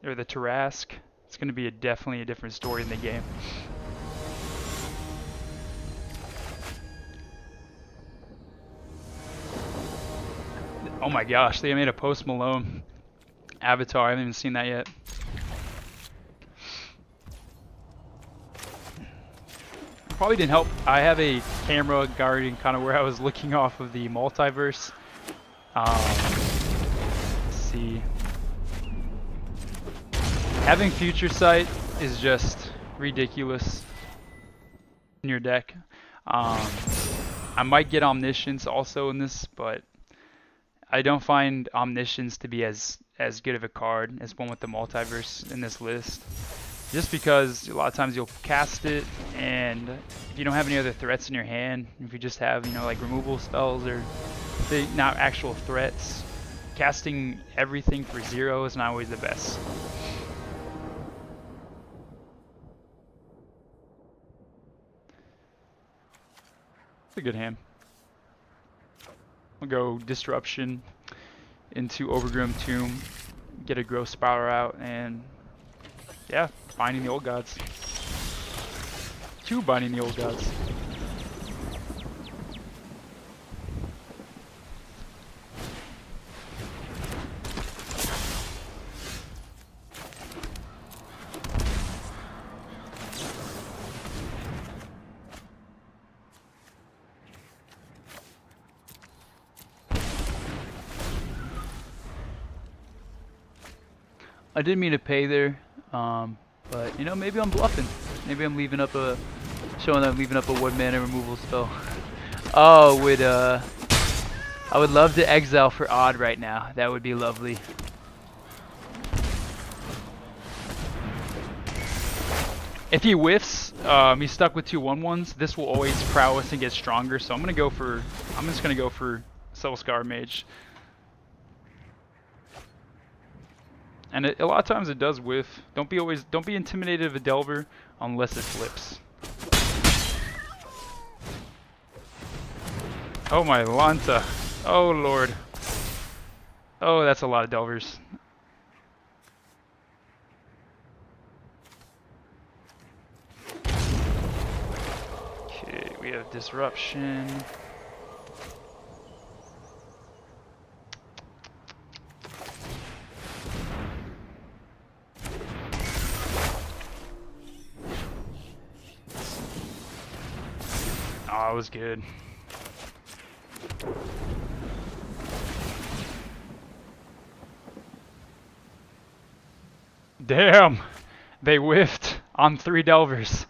or the Tarask, it's going to be definitely a different story in the game. Oh my gosh, they made a Post Malone avatar. I haven't even seen that yet. Probably didn't help. I have a camera guarding kind of where I was looking off of the multiverse. Let's see. Having Future Sight is just ridiculous in your deck. I might get Omniscience also in this, but I don't find Omniscience to be as good of a card as one with the multiverse in this list. Just because a lot of times you'll cast it, and if you don't have any other threats in your hand, if you just have, you know, like removal spells or not actual threats, casting everything for 0 is not always the best. It's a good hand. I'll go Disruption into Overgrown Tomb, get a Growth Spiral out, and yeah, Binding the Old Gods. 2 Binding the Old Gods. I didn't mean to pay there, but you know, maybe I'm bluffing. Maybe I'm leaving up a, showing that I'm leaving up a 1 mana removal spell. Oh, I would love to exile for Odd right now. That would be lovely. If he whiffs, he's stuck with 2 1/1s. This will always prowess and get stronger. So I'm just gonna go for Soulscar Mage. And a lot of times it does whiff. Don't be intimidated of a Delver unless it flips. Oh my Lanta. Oh lord. Oh, that's a lot of Delvers. Okay, we have Disruption. Oh, it was good. Damn! They whiffed on 3 Delvers.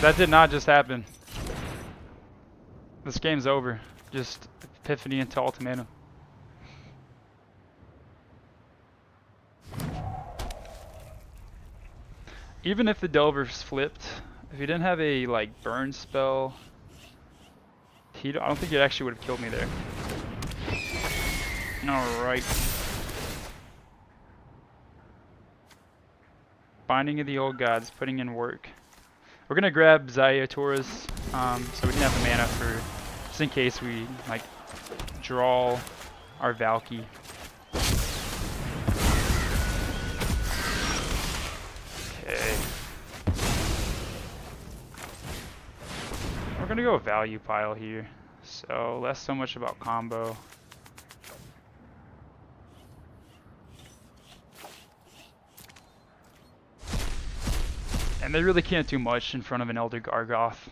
That did not just happen. This game's over. Just Epiphany into Ultimatum. Even if the Delver's flipped, if he didn't have a like burn spell, I don't think it actually would have killed me there. Alright. Binding of the Old Gods, putting in work. We're gonna grab Xayah so we can have the mana for, just in case we like draw our Valky. Okay. We're gonna go value pile here, so less so much about combo. And they really can't do much in front of an Elder Gargoth.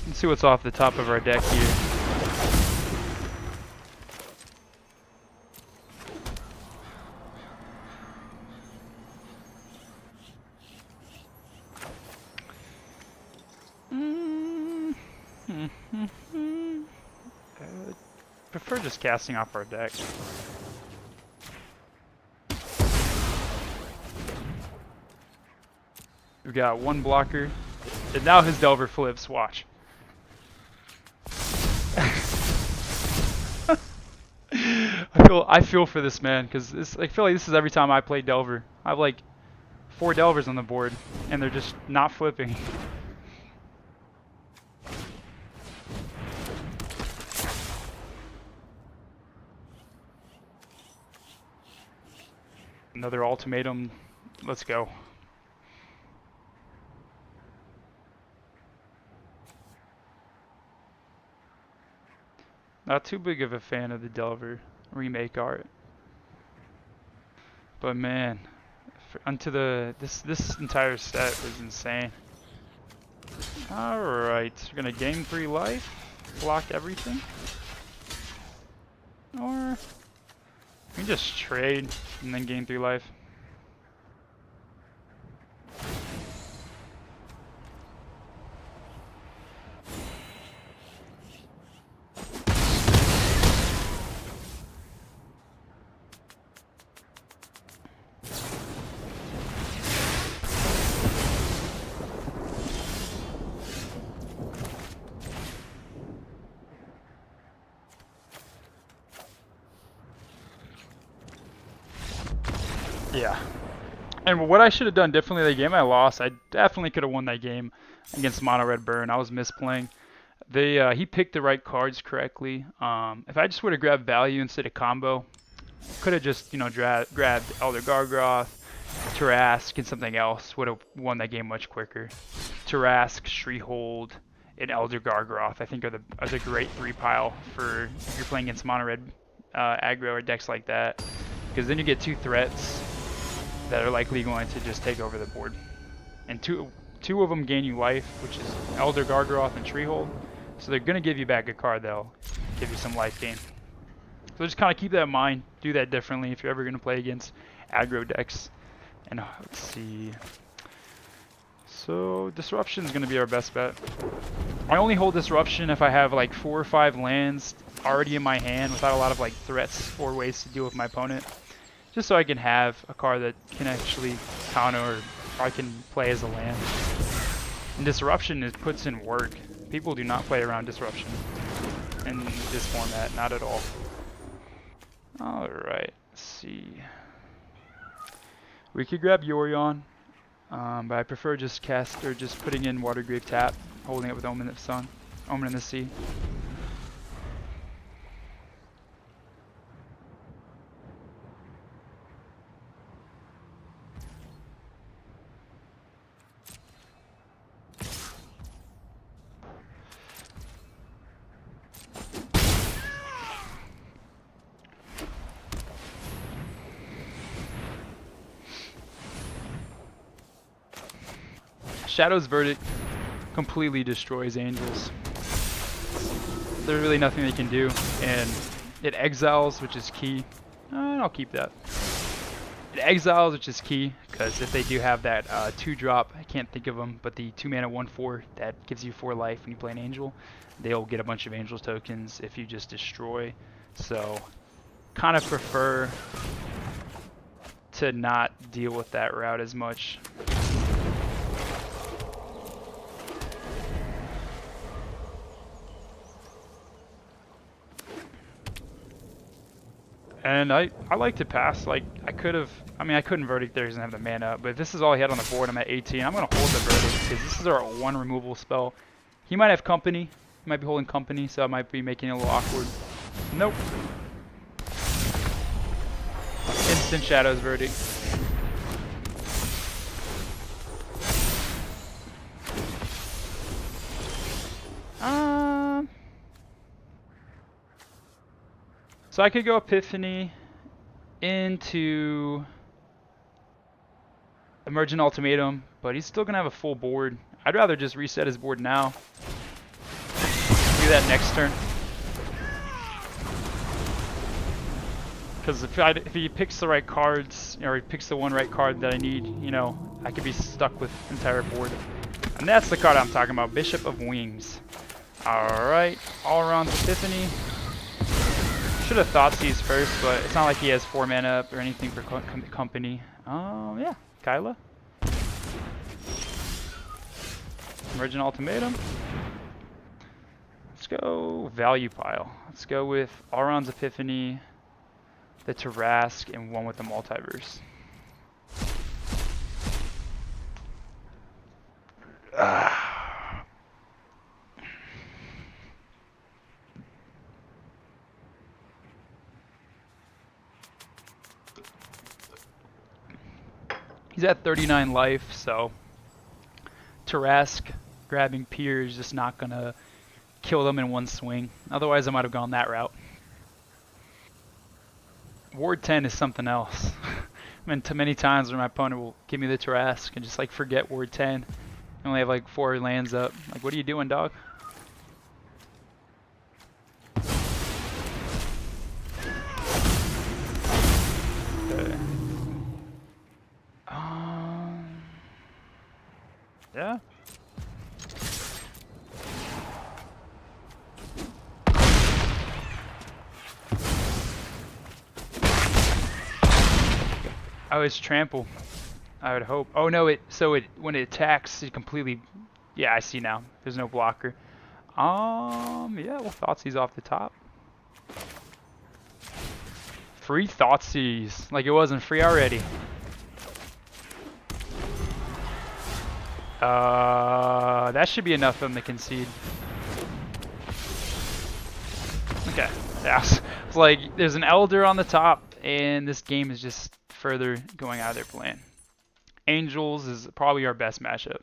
Let's see what's off the top of our deck here. Prefer just casting off our deck. We've got one blocker. And now his Delver flips, watch. I feel for this man, because I feel like this is every time I play Delver. I have like 4 Delvers on the board, and they're just not flipping. Another Ultimatum. Let's go. Not too big of a fan of the Delver remake art. But man, this entire set was insane. Alright, we're gonna gain 3 life, block everything. Or we can just trade and then gain 3 life. Yeah. And what I should have done differently the game I lost, I definitely could have won that game against Mono Red Burn. I was misplaying. He picked the right cards correctly. If I just would have grabbed value instead of combo, could have just, you know, grabbed Elder Gargroth, Tarask, and something else. Would have won that game much quicker. Tarask, Shreehold, and Elder Gargroth, I think are the great 3-pile for if you're playing against Mono Red aggro or decks like that. Because then you get 2 threats that are likely going to just take over the board. And two of them gain you life, which is Elder Gargroth and Treehold. So they're going to give you back a card that'll give you some life gain. So just kind of keep that in mind. Do that differently if you're ever going to play against aggro decks. And let's see. So Disruption is going to be our best bet. I only hold Disruption if I have like 4 or 5 lands already in my hand without a lot of like threats or ways to deal with my opponent. Just so I can have a card that can actually counter or I can play as a land. And Disruption puts in work. People do not play around Disruption in this format, not at all. Alright, let's see. We could grab Yorion, but I prefer just putting in Watergrave Tap, holding it with Omen of Sun, Omen in the Sea. Shadow's Verdict completely destroys Angels. There's really nothing they can do, and it exiles, which is key. I'll keep that. It exiles, which is key, because if they do have that 2-drop, I can't think of them, but the 2-mana 1/4 that gives you 4 life when you play an Angel, they'll get a bunch of Angels tokens if you just destroy. So, kind of prefer to not deal with that route as much. And I like to pass. Like I couldn't Verdict there, he doesn't have the mana, but if this is all he had on the board, I'm at 18. I'm gonna hold the Verdict because this is our 1 removal spell. He might have company. He might be holding company, so I might be making it a little awkward. Nope. Instant Shadow's Verdict. So I could go Epiphany into Emergent Ultimatum, but he's still going to have a full board. I'd rather just reset his board now. Do that next turn. Because if he picks the right cards, or he picks the one right card that I need, you know, I could be stuck with entire board. And that's the card I'm talking about, Bishop of Wings. Alright, Alrund Epiphany. Should have Thoughtseize first, but it's not like he has 4 mana up or anything for company. Yeah, Kyla. Emergent Ultimatum. Let's go value pile. Let's go with Alrund's Epiphany, the Tarask, and one with the Multiverse. He's at 39 life, so Tarask grabbing Pier is just not going to kill them in one swing. Otherwise, I might have gone that route. Ward 10 is something else. I've been to many times where my opponent will give me the Tarask and just like forget Ward 10. I only have like 4 lands up. Like, what are you doing, dog? Okay. Yeah. Oh, it's trample. I would hope. Oh no, when it attacks, it completely. Yeah, I see now. There's no blocker. Yeah, well, Thoughtseize off the top. Free Thoughtseize, like it wasn't free already. That should be enough for him to concede. Okay, yeah, it's like there's an Elder on the top, and this game is just further going out of their plan. Angels is probably our best matchup.